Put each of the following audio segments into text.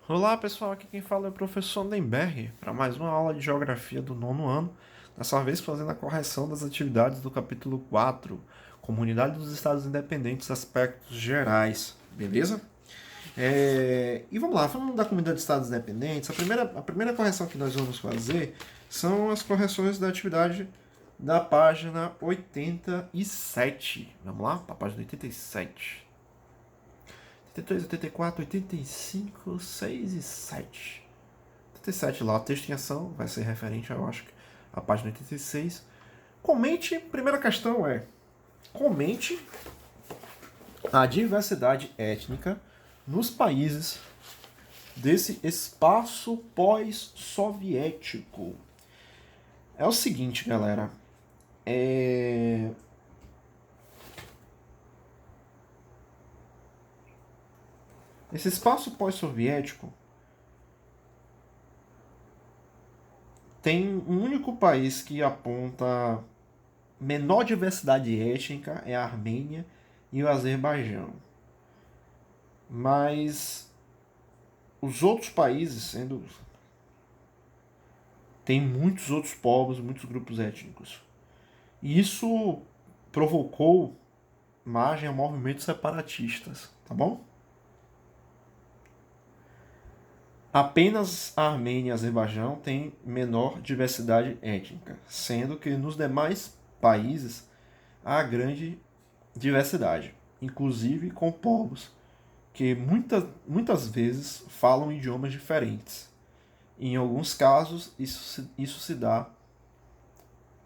Olá pessoal, aqui quem fala é o professor Nemberg para mais uma aula de Geografia do nono ano, dessa vez fazendo a correção das atividades do capítulo 4, Comunidade dos Estados Independentes, Aspectos Gerais, beleza? E vamos lá, falando da Comunidade dos Estados Independentes, a primeira correção que nós vamos fazer são as correções da atividade da página 87. Vamos lá, para a página 87. 82, 84, 85, 6 e 7. 87 lá, o texto em ação vai ser referente, eu acho, à página 86. Comente, primeira questão comente a diversidade étnica nos países desse espaço pós-soviético. É o seguinte, galera. Esse espaço pós-soviético tem um único país que aponta menor diversidade étnica, é a Armênia e o Azerbaijão. Mas os outros países, tem muitos outros povos, muitos grupos étnicos. E isso provocou margem a movimentos separatistas, tá bom? Apenas a Armênia e o Azerbaijão têm menor diversidade étnica, sendo que nos demais países há grande diversidade, inclusive com povos que muitas vezes falam idiomas diferentes. Em alguns casos, isso se dá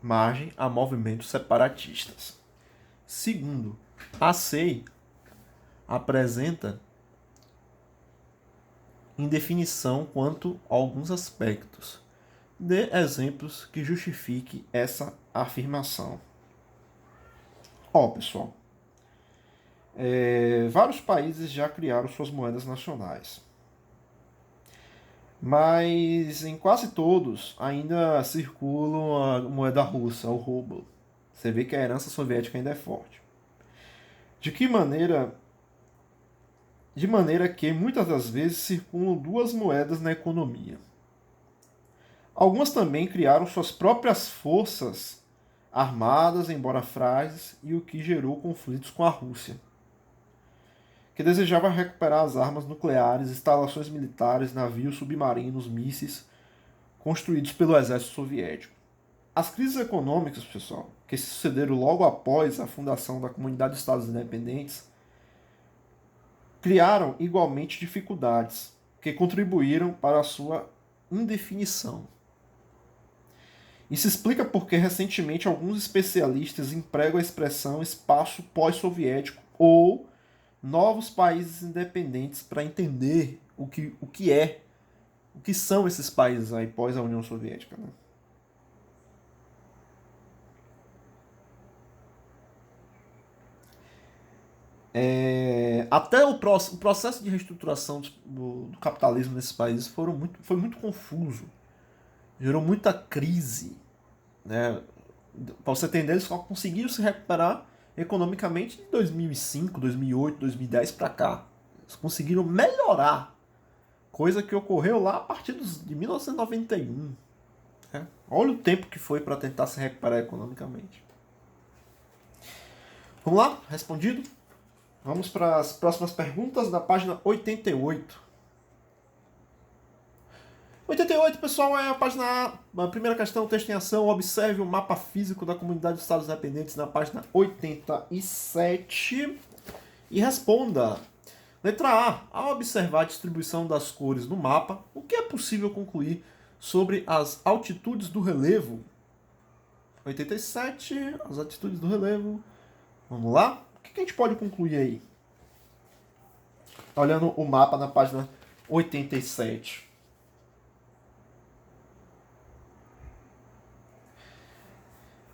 margem a movimentos separatistas. Segundo, a SEI apresenta indefinição quanto a alguns aspectos. Dê exemplos que justifiquem essa afirmação. Pessoal, vários países já criaram suas moedas nacionais. Mas em quase todos ainda circula a moeda russa, o ruble. Você vê que a herança soviética ainda é forte. De que maneira? De maneira que muitas das vezes circulam duas moedas na economia. Algumas também criaram suas próprias forças armadas, embora frágeis, e o que gerou conflitos com a Rússia, que desejava recuperar as armas nucleares, instalações militares, navios submarinos, mísseis construídos pelo exército soviético. As crises econômicas, pessoal, que se sucederam logo após a fundação da Comunidade dos Estados Independentes, criaram igualmente dificuldades que contribuíram para a sua indefinição. Isso explica porque recentemente alguns especialistas empregam a expressão espaço pós-soviético ou novos países independentes para entender o que são esses países aí pós a União Soviética, né? Até o processo de reestruturação do capitalismo nesses países foi muito confuso, gerou muita crise, né? Para você entender, eles só conseguiram se recuperar economicamente de 2005, 2008, 2010 para cá. Eles conseguiram melhorar, coisa que ocorreu lá a partir de 1991. Né? Olha o tempo que foi para tentar se recuperar economicamente. Vamos lá? Respondido? Vamos para as próximas perguntas da página 88. 88, pessoal, é a página A. A primeira questão, texto em ação. Observe o mapa físico da Comunidade dos Estados Independentes na página 87 e responda. Letra A. Ao observar a distribuição das cores no mapa, o que é possível concluir sobre as altitudes do relevo? 87, as altitudes do relevo. Vamos lá? O que a gente pode concluir aí? Olhando o mapa na página 87.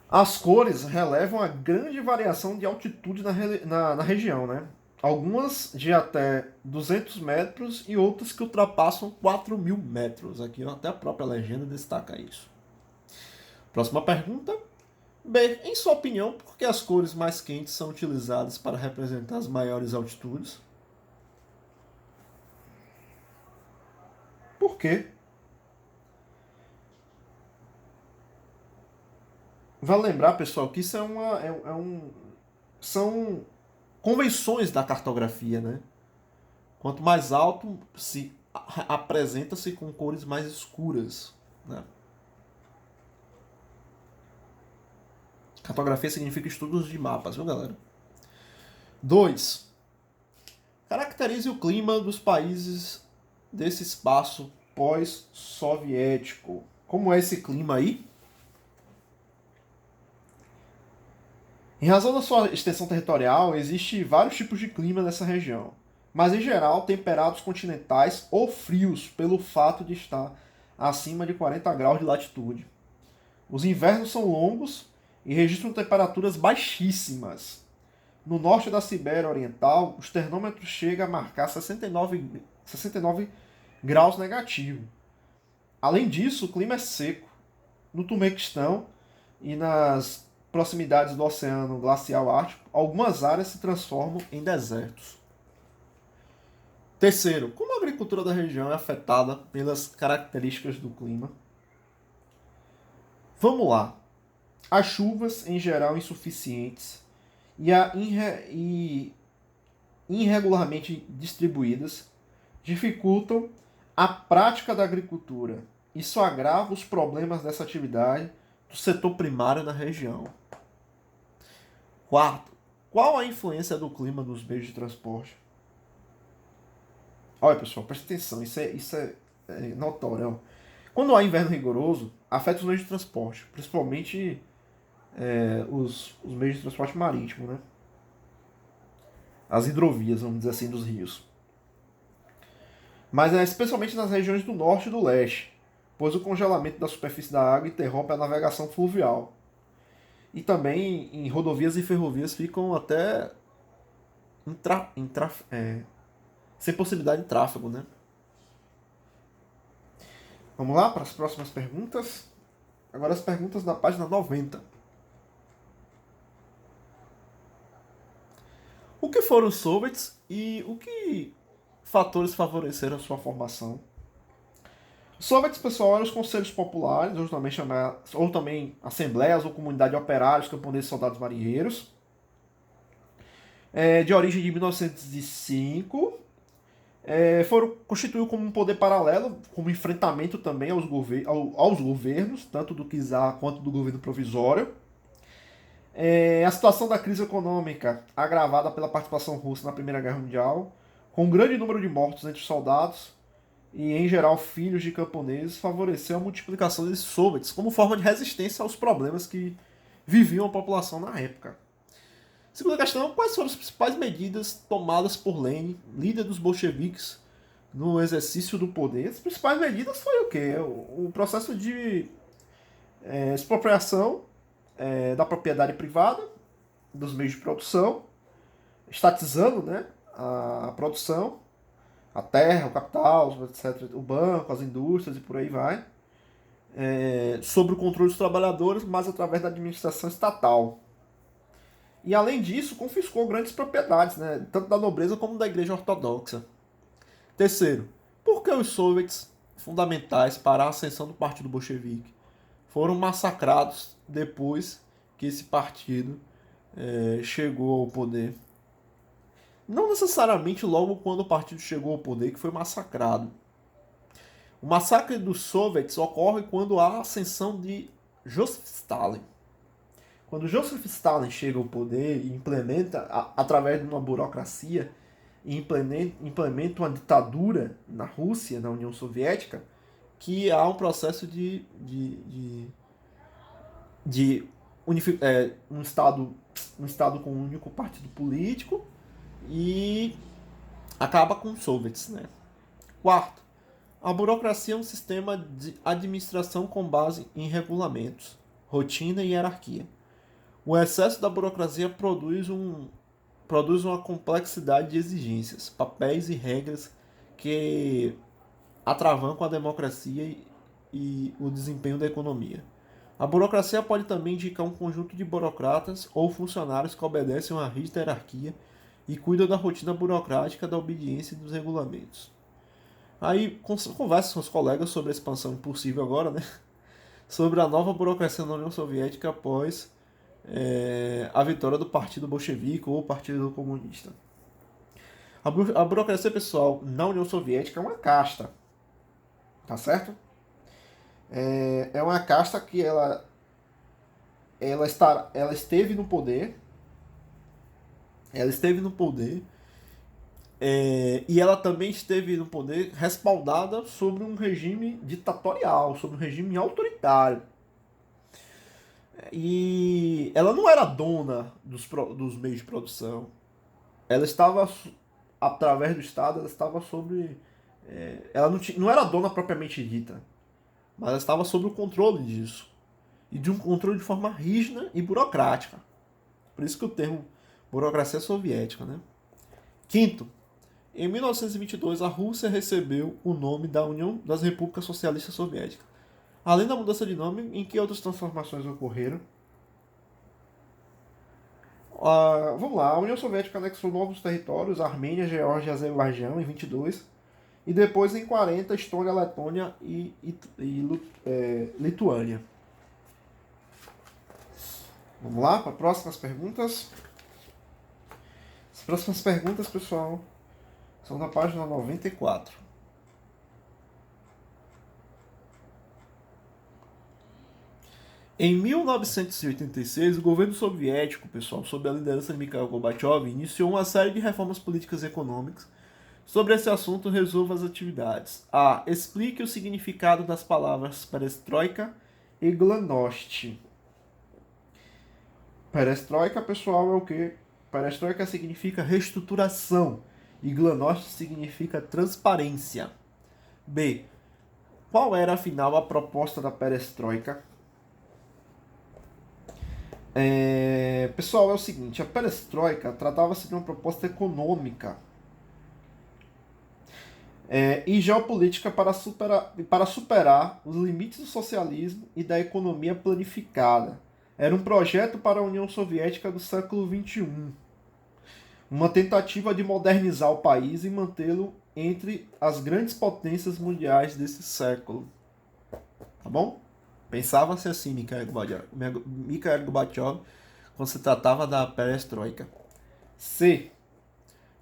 As cores relevam a grande variação de altitude na região, né? Algumas de até 200 metros e outras que ultrapassam 4.000 metros. Aqui até a própria legenda destaca isso. Próxima pergunta. B. Em sua opinião, por que as cores mais quentes são utilizadas para representar as maiores altitudes? Por quê? Vale lembrar, pessoal, que isso são convenções da cartografia, né? Quanto mais alto se apresenta-se com cores mais escuras, né? Cartografia significa estudos de mapas, viu, galera? 2. Caracterize o clima dos países desse espaço pós-soviético. Como é esse clima aí? Em razão da sua extensão territorial, existe vários tipos de clima nessa região, mas em geral temperados continentais ou frios pelo fato de estar acima de 40 graus de latitude. Os invernos são longos e registram temperaturas baixíssimas. No norte da Sibéria Oriental, os termômetros chegam a marcar 69 graus negativo. Além disso, o clima é seco. No Turmequistão e nas proximidades do Oceano Glacial Ártico, algumas áreas se transformam em desertos. Terceiro, como a agricultura da região é afetada pelas características do clima? Vamos lá. As chuvas, em geral, insuficientes e irregularmente distribuídas dificultam a prática da agricultura. Isso agrava os problemas dessa atividade do setor primário na região. Quarto, qual a influência do clima nos meios de transporte? Olha, pessoal, presta atenção, isso é notório. Ó. Quando há inverno rigoroso, afeta os meios de transporte, principalmente os meios de transporte marítimo, né? As hidrovias, vamos dizer assim, dos rios. Mas especialmente nas regiões do norte e do leste, pois o congelamento da superfície da água interrompe a navegação fluvial. E também em rodovias e ferrovias ficam até sem possibilidade de tráfego, né? Vamos lá para as próximas perguntas. Agora as perguntas da página 90. O que foram os soviets e o que fatores favoreceram a sua formação? Os soviets, pessoal, eram os conselhos populares, ou também assembleias ou comunidade de operários, camponeses, soldados marinheiros, de origem de 1905, foram constituídos como um poder paralelo, como enfrentamento também aos governos, tanto do czar quanto do governo provisório. A situação da crise econômica, agravada pela participação russa na Primeira Guerra Mundial, com um grande número de mortos entre os soldados e, em geral, filhos de camponeses, favoreceu a multiplicação desses soviets como forma de resistência aos problemas que viviam a população na época. Segunda questão, quais foram as principais medidas tomadas por Lenin, líder dos bolcheviques, no exercício do poder? As principais medidas foi o quê? O processo de expropriação da propriedade privada, dos meios de produção, estatizando, né, a produção, a terra, o capital, etc., o banco, as indústrias e por aí vai, sob o controle dos trabalhadores, mas através da administração estatal. E além disso, confiscou grandes propriedades, né, tanto da nobreza como da igreja ortodoxa. Terceiro, por que os soviets, fundamentais para a ascensão do partido bolchevique, foram massacrados depois que esse partido chegou ao poder? Não necessariamente logo quando o partido chegou ao poder que foi massacrado. O massacre dos soviets ocorre quando há a ascensão de Joseph Stalin. Quando Joseph Stalin chega ao poder e implementa, através de uma burocracia, e implementa uma ditadura na Rússia, na União Soviética, que há um processo um estado com um único partido político e acaba com os soviets, né? Quarto, a burocracia é um sistema de administração com base em regulamentos, rotina e hierarquia. O excesso da burocracia produz uma complexidade de exigências, papéis e regras que atravancam a democracia e o desempenho da economia. A burocracia pode também indicar um conjunto de burocratas ou funcionários que obedecem a uma rígida hierarquia e cuidam da rotina burocrática da obediência dos regulamentos. Aí conversa com os colegas sobre a expansão impossível agora, né? Sobre a nova burocracia na União Soviética após a vitória do Partido Bolchevique ou Partido Comunista. A burocracia pessoal na União Soviética é uma casta, tá certo? É uma casta que ela esteve no poder, e ela também esteve no poder respaldada sobre um regime ditatorial, sobre um regime autoritário. E ela não era dona dos meios de produção. Ela estava, através do Estado, ela estava sobre. Ela não era dona propriamente dita, mas ela estava sob o controle disso. E de um controle de forma rígida e burocrática. Por isso que o termo burocracia soviética, né? Quinto, em 1922, a Rússia recebeu o nome da União das Repúblicas Socialistas Soviéticas. Além da mudança de nome, em que outras transformações ocorreram? Vamos lá, a União Soviética anexou novos territórios, Armênia, Geórgia e Azerbaijão, em 22. E depois, em 40, Estônia, Letônia e Lituânia. Vamos lá para próximas perguntas. As próximas perguntas, pessoal, são na página 94. Em 1986, o governo soviético, pessoal, sob a liderança de Mikhail Gorbachev, iniciou uma série de reformas políticas e econômicas. Sobre esse assunto, resolva as atividades. A. Explique o significado das palavras perestroika e glasnost. Perestroika, pessoal, é o quê? Perestroika significa reestruturação e glasnost significa transparência. B. Qual era, afinal, a proposta da perestroika? Pessoal, é o seguinte, a perestroika tratava-se de uma proposta econômica e geopolítica para superar os limites do socialismo e da economia planificada. Era um projeto para a União Soviética do século XXI. Uma tentativa de modernizar o país e mantê-lo entre as grandes potências mundiais desse século. Tá bom? Pensava-se assim, Mikhail Gorbachev, quando se tratava da perestroika. C.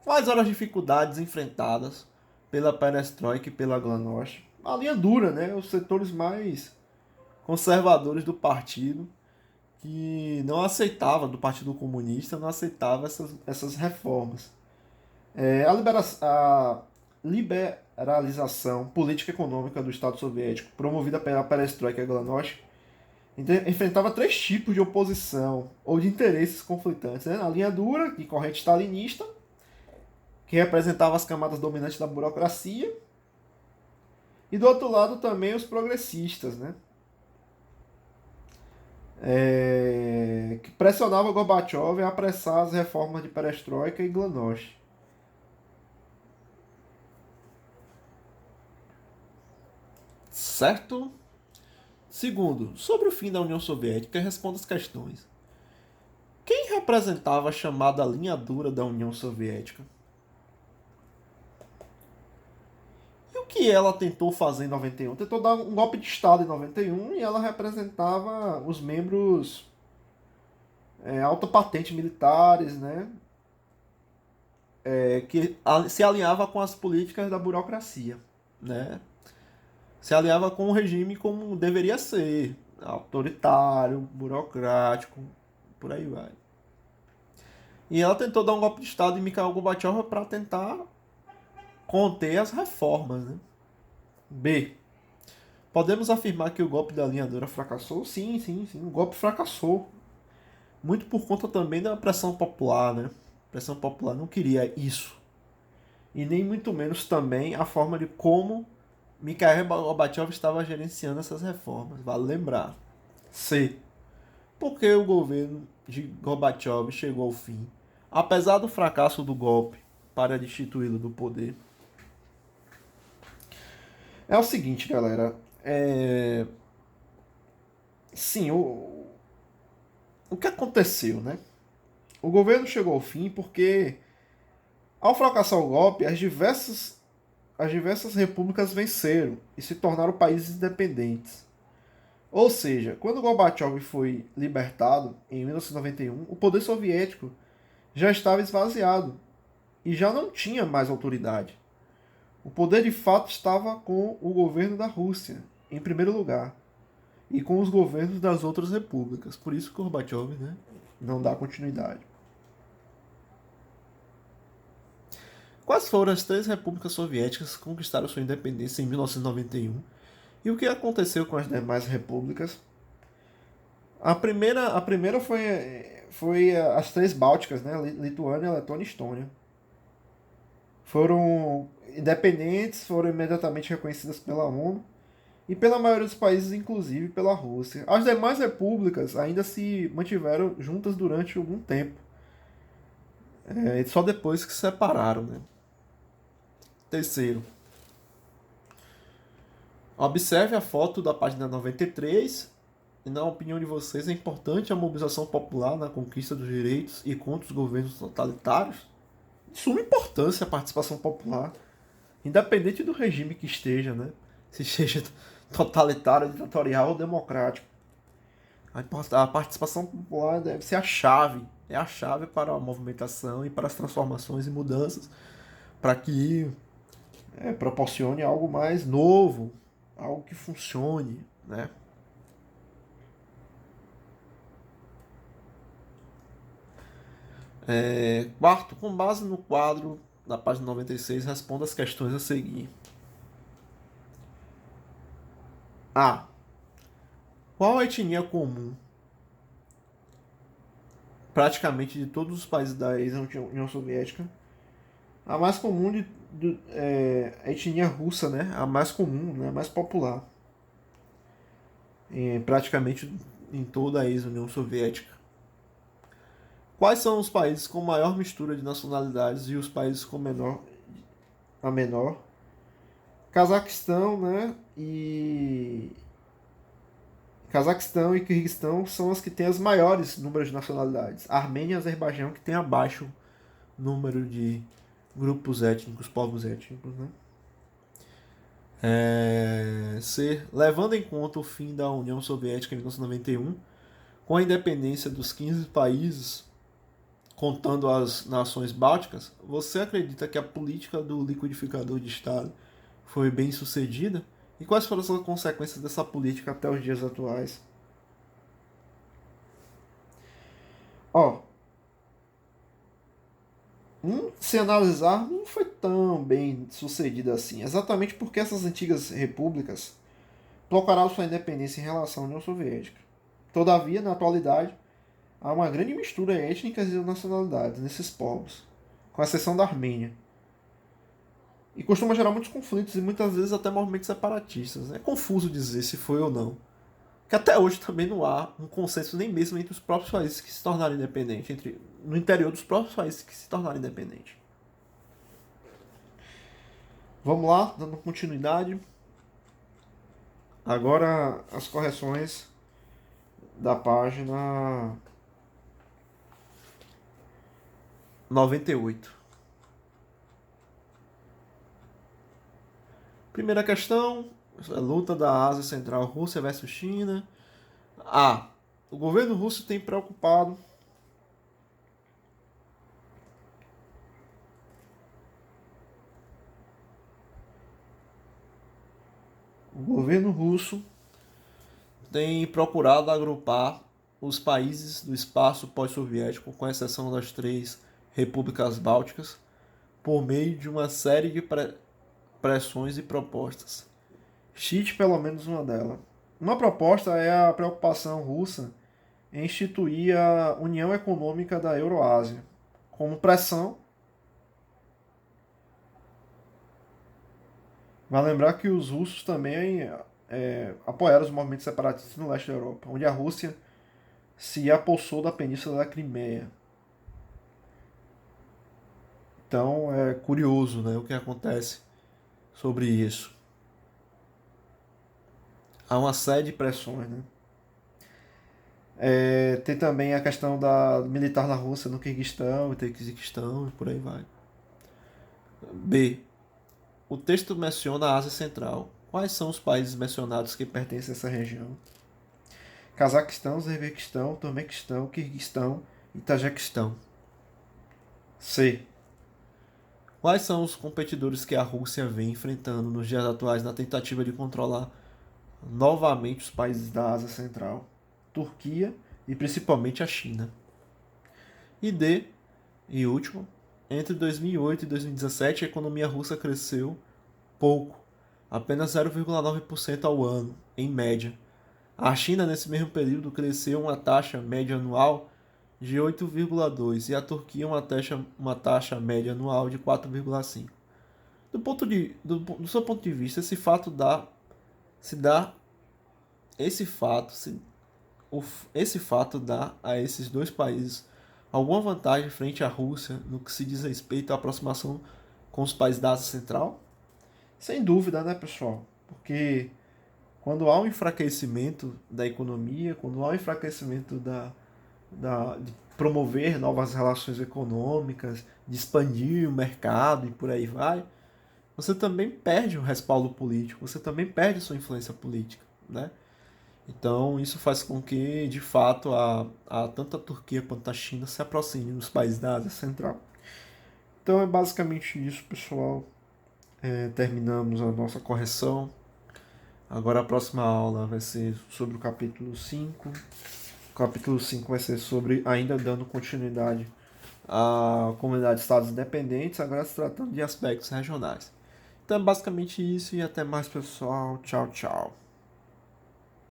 Quais eram as dificuldades enfrentadas pela perestroika e pela glasnost? A linha dura, né? Os setores mais conservadores do partido, que não aceitava, do Partido Comunista, não aceitava essas reformas. A liberalização política e econômica do Estado Soviético, promovida pela perestroika e glasnost, enfrentava três tipos de oposição ou de interesses conflitantes. Né? A linha dura, de corrente stalinista, que representava as camadas dominantes da burocracia, e do outro lado também os progressistas, né? Que pressionava Gorbachev a apressar as reformas de perestroika e glasnost. Certo? Segundo, sobre o fim da União Soviética, responda as questões. Quem representava a chamada linha dura da União Soviética? E o que ela tentou fazer em 91? Tentou dar um golpe de Estado em 91 e ela representava os membros alta patente militares, né? Que se alinhava com as políticas da burocracia, né? Se alinhava com o regime como deveria ser, autoritário, burocrático, por aí vai. E ela tentou dar um golpe de Estado em Mikhail Gorbachev para tentar conter as reformas. Né? B. Podemos afirmar que o golpe da linha dura fracassou? Sim. O golpe fracassou. Muito por conta também da pressão popular. Né? A pressão popular não queria isso. E nem muito menos também a forma de como Mikhail Gorbachev estava gerenciando essas reformas. Vale lembrar. C. Por que o governo de Gorbachev chegou ao fim? Apesar do fracasso do golpe para destituí-lo do poder. É o seguinte, galera. Sim, o que aconteceu, né? O governo chegou ao fim porque, ao fracassar o golpe, as diversas as diversas repúblicas venceram e se tornaram países independentes. Ou seja, quando Gorbachev foi libertado em 1991, o poder soviético já estava esvaziado e já não tinha mais autoridade. O poder de fato estava com o governo da Rússia, em primeiro lugar, e com os governos das outras repúblicas. Por isso que Gorbachev, né, não dá continuidade. Quais foram as três repúblicas soviéticas que conquistaram sua independência em 1991? E o que aconteceu com as demais repúblicas? A primeira foi as três bálticas, né? Lituânia, Letônia e Estônia. Foram independentes, foram imediatamente reconhecidas pela ONU e pela maioria dos países, inclusive pela Rússia. As demais repúblicas ainda se mantiveram juntas durante algum tempo, só depois que se separaram, né? Terceiro, observe a foto da página 93. E, na opinião de vocês, é importante a mobilização popular na conquista dos direitos e contra os governos totalitários? De suma importância a participação popular, independente do regime que esteja, né? Se seja totalitário, ditatorial ou democrático. A participação popular deve ser é a chave para a movimentação e para as transformações e mudanças, para que proporcione algo mais novo, algo que funcione, né? Quarto, com base no quadro da página 96, responda as questões a seguir. A. Qual a etnia comum praticamente de todos os países da ex-União Soviética? A mais comum a etnia russa, né? A mais comum, né? A mais popular. Praticamente em toda a ex-União Soviética. Quais são os países com maior mistura de nacionalidades e os países com a menor? Cazaquistão, né? Cazaquistão e Quirguistão são as que têm os maiores números de nacionalidades. Armênia e Azerbaijão que têm abaixo número de grupos étnicos, povos étnicos, né? Levando em conta o fim da União Soviética em 1991, com a independência dos 15 países, contando as nações bálticas, você acredita que a política do liquidificador de Estado foi bem sucedida? E quais foram as consequências dessa política até os dias atuais? Se analisar, não foi tão bem sucedida assim, exatamente porque essas antigas repúblicas procuraram sua independência em relação à União Soviética. Todavia, na atualidade, há uma grande mistura étnica e de nacionalidades nesses povos, com exceção da Armênia. E costuma gerar muitos conflitos e muitas vezes até movimentos separatistas. É confuso dizer se foi ou não. Que até hoje também não há um consenso nem mesmo entre os próprios países que se tornaram independentes, no interior dos próprios países que se tornaram independentes. Vamos lá, dando continuidade. Agora as correções da página 98. Primeira questão, luta da Ásia Central, Rússia versus China. A. O governo russo tem preocupado o governo russo tem procurado agrupar os países do espaço pós-soviético, com exceção das três repúblicas bálticas, por meio de uma série de pressões e propostas. Cite pelo menos uma delas. Uma proposta é a preocupação russa em instituir a União Econômica da Euroásia, como pressão. Vai lembrar que os russos também apoiaram os movimentos separatistas no leste da Europa, onde a Rússia se apossou da Península da Crimeia. Então é curioso, né, o que acontece sobre isso. Há uma série de pressões, né? Tem também a questão da militar na Rússia, no Quirguistão e Taquequistão e por aí vai. B. o texto menciona a Ásia Central. Quais são os países mencionados que pertencem a essa região? Cazaquistão, Uzbequistão, Turmequistão, Quirguistão e Tajiquistão. C. Quais são os competidores que a Rússia vem enfrentando nos dias atuais na tentativa de controlar novamente os países da Ásia Central? Turquia e principalmente a China. E D. E último, entre 2008 e 2017 a economia russa cresceu pouco, apenas 0,9% ao ano, em média. A China, nesse mesmo período, cresceu uma taxa média anual de 8,2% e a Turquia uma taxa média anual de 4,5%. Do seu ponto de vista, esse fato dá a esses dois países alguma vantagem frente à Rússia no que se diz respeito à aproximação com os países da Ásia Central? Sem dúvida, né, pessoal? Porque quando há um enfraquecimento da economia, quando há um enfraquecimento de promover novas relações econômicas, de expandir o mercado e por aí vai, você também perde o respaldo político, você também perde sua influência política, né? Então, isso faz com que, de fato, tanto a Turquia quanto a China se aproximem dos países da Ásia Central. Então, é basicamente isso, pessoal. Terminamos a nossa correção. Agora, a próxima aula vai ser sobre o capítulo 5. O capítulo 5 vai ser sobre, ainda dando continuidade à comunidade de estados independentes, agora se tratando de aspectos regionais. Então, é basicamente isso e até mais, pessoal. Tchau, tchau.